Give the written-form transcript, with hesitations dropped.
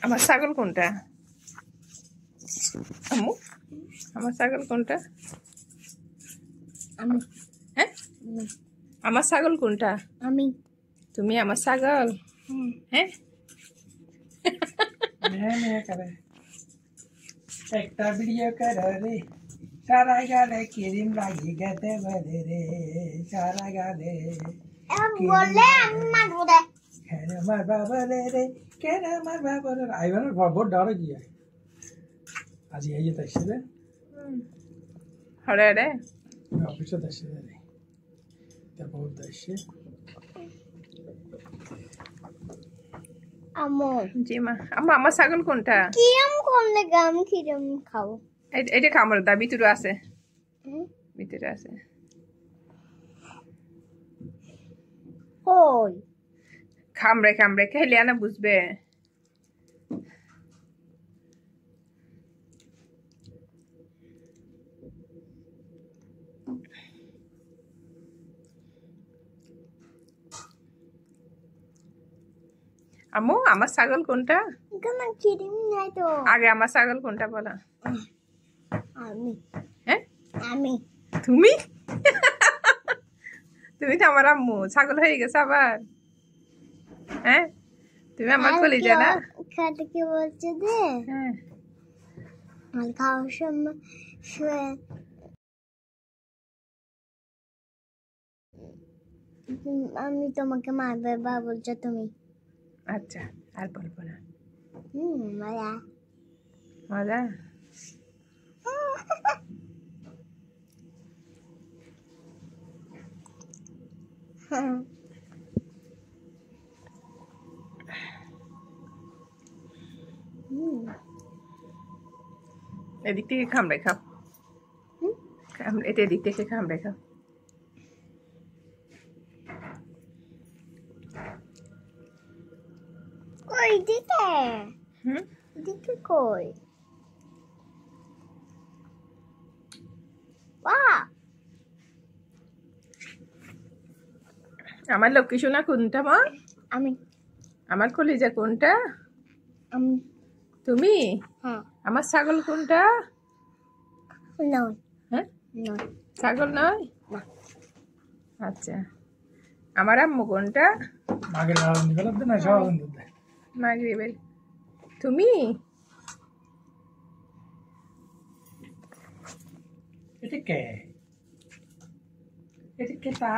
আমার ছাগল কোনটা? আম্মু আমার ছাগল কোনটা? আমি। হ্যাঁ আমার ছাগল কোনটা? আমি। তুমি আমার ছাগল? হ্যাঁ मैं करे একটা ভিডিও করে রে সারা গালে ক্রিম লাগিয়ে গেতে বলে রে সারা গালে বললে আমি মারবো দে। কেন মারবা বলে রে কেন মারবা বলে রে আইবানের বহুত ডর গিয়া আজি এই যেতে আসছে হরে রে অফিসে আসছে রে তা বহুত আসছে আমো জি মা। আম্মু আমার ছাগল কোনটা? কিরম করলে গাম কিরম খাবো? এটা কামড় দা ভিতরে আছে, ভিতরে আছে। ওই কামড়ে কামড়ে খেলে না বুঝবে। আম্মু আমার ছাগল কোনটা? এখানে কিরম নাই তো। আগে আমার ছাগল কোনটা বলা? আমি। হ্যাঁ আমি। তুমি তুমি তো আমার আম্মু, ছাগল হয়ে গেছে আবার। হ্যাঁ তুমি আমার কলিজা না? খাতে কি বলছে দে? হ্যাঁ আর খাওয়ার সময় শুয়ে আমি তোমাকে মারবে বা বলছো তুমি। আচ্ছা আর বলবো না। মজা। মজা। এদিক থেকে কামড়ে খাও, এটা এদিক থেকে কামড়ে খাও। কই দিকে? হুম দিকে কই? বাহ আমার লক্ষ্মী সোনা কোনটা মা? আমি। আমার কলিজা কোনটা? আমি। তুমি? হ্যাঁ। আমার ছাগল কোনটা? নয়। হ্যাঁ নয়। ছাগল নয়? না। আচ্ছা আমার আম্মু কোনটা? মাগের আনন্দ করতে না সব আনন্দ দেয় মাগরিবের। তুমি? এটা কে তা